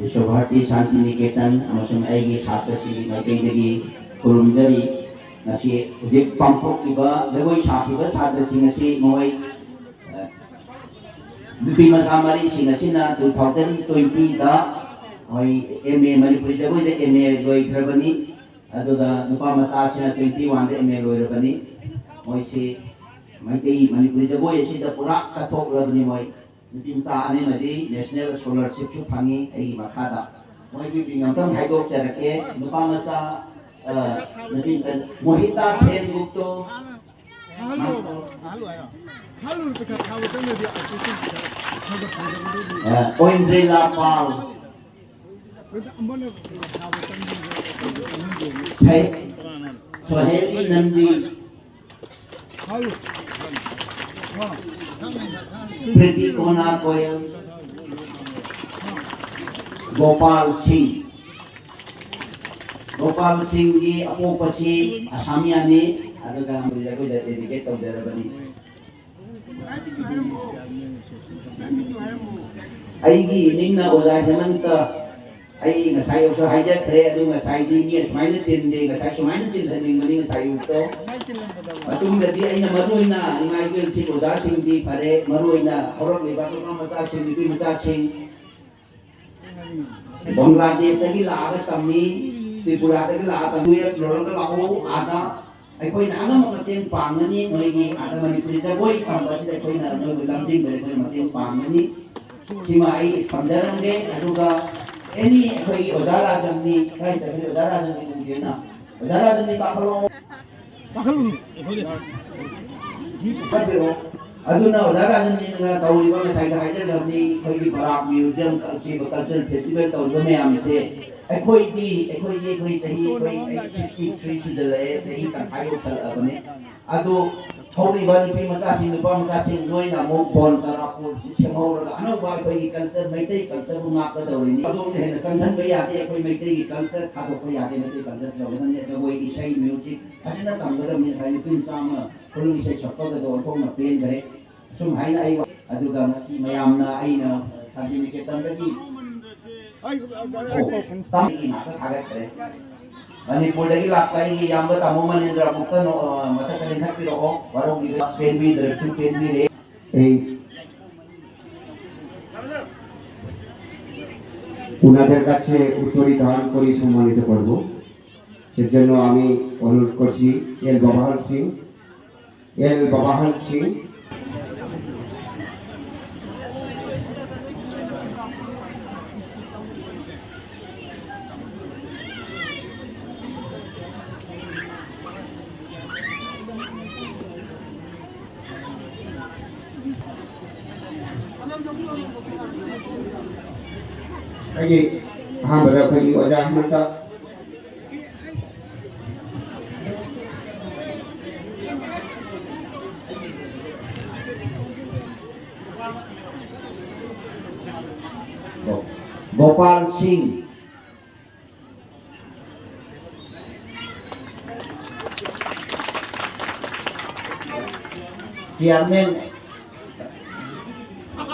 visva Bharati Santiniketan amasung aigi satrasi maikaidagi kurumjari ngasi ujik pamphokliba jagoi sakiba satrasi ngasi moi nupi macha mari singasina 2020 da moi MA Manipuri jagoi da MA loikrabani aduga nupa macha sina 21 da MA loirabani moi si maikai Manipuri jagoi sida pura kathoklabani moi nupi macha ani madi national scholarship su phangi ai makhada moi bi bingam haidok charake nupa macha nupi mohita sen gupto Oindrila Pal Soheli Nandi Priti Kona Koyal Gopal Singh di apopasi Asamiani atau dalam berjago dari dedicate atau dari bani. Aigi ningna ozai semanta ai ngasai uso haja kre adu ngasai di ni smaine tinde ngasai smaine tin haning mani ngasai uto batum jadi ai na maruina ingai bil si oda sing di pare maruina horok ni batu ka mata sing di mata sing Bangladesh lagi la ka tammi Tripura lagi la tammi lorong ka lau ada ai koi na ngam mateng pangani noi ada Manipuri jagoi kambasi ai koi na noi lamjing be koi mateng pangani sima ai pamdaram ge aduga any koi odara jamni kai tabi odara jamni mungkina odara jamni bakalo aduna odara jamni nga tauri ba sai ga hajar jamni koi barak museum cultural festival tauri ba me amse koi sahi koi 63 sudale sahi tanghayo sal abane ado thori ba ni macha sing nupa macha sing noi na mo Bantarapur semau ra ano ba koi culture maitai culture bu ngak ka dawri ni ado ne na kansan ba ya te koi maitai ki culture khado ko ya te maitai culture ka ban ne koi isai music ajena tam ga mi thai ni pin sama kolu isai sakko da do ko na pen gare sum hai na ai ado ga masi mayam na ai na Santiniketan da ki tam ki na ka khare kare Manipur lagi lakai ni yang bertamu manindra bukan mata kalian happy roh warung di penbi direction penbi re উনাদের কাছে উত্তরী দান করে সম্মানিত করব সেজন্য আমি অনুরোধ করছি এল বাবাহাল Singh Lagi, paham betul bagi wajah mantap. Gopal Singh, Chairman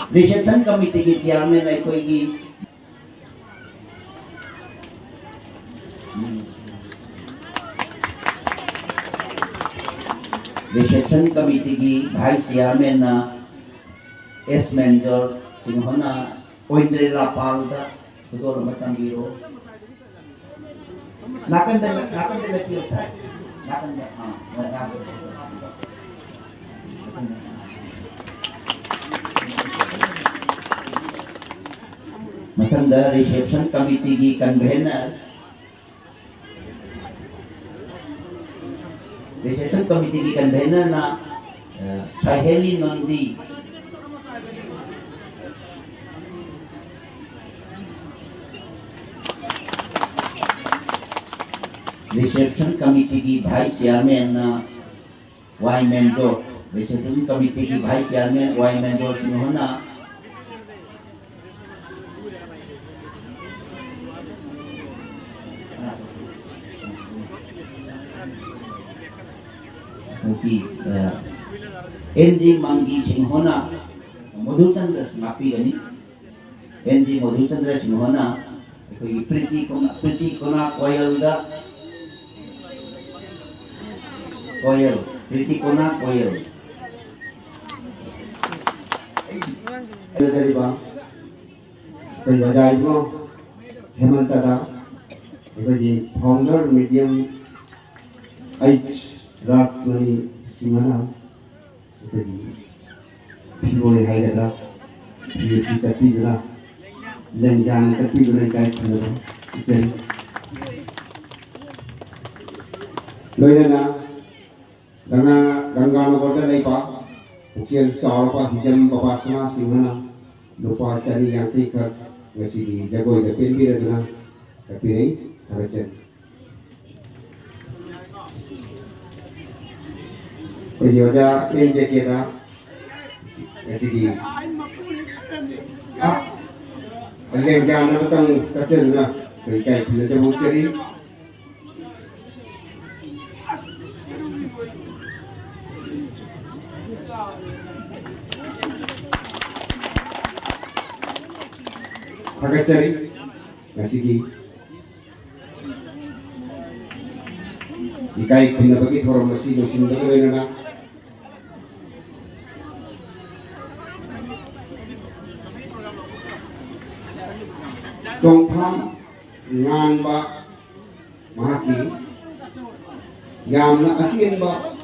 Reception Committee की Chairman है कोई की Reception Committee की Vice Chairman ना S Manager सिंहना Oindre Lapal दा तो रमतन गिरो नाकन दे लगी है सर नाकन दे हाँ Matanda Reception Committee की Convener Reception Committee की Convener ना Saheli Nandi Reception Committee की Vice Chairman ना Y Menjo Reception Committee की Vice Chairman Y Menjo सिंहना NG Mangi Singhona Madhusandra Mapi gani NG Madhusandra Singhona Pretty Kona Coil da Coil Pretty Kona Coil Jadi bang, kaya wajah mo Hemantada, jadi founder medium H Rasmani Simana, jadi POA Haidara, PSC Kapidra, Lenjan Kapidra kait kena, jadi loyana, ganga kota lepa, kecil sahaja hijam papasna Simana, lupa cari yang tiket masih di jago itu pinggir itu na, tapi ini harusnya. Perjalanan ini kita masih di Alem jangan datang kecil na, kayak bila jam cari. Agak cari, masih di. Ikai kena bagi orang masih musim tu boleh nak. Trong tham ngan ba mahaki, yam na atin ba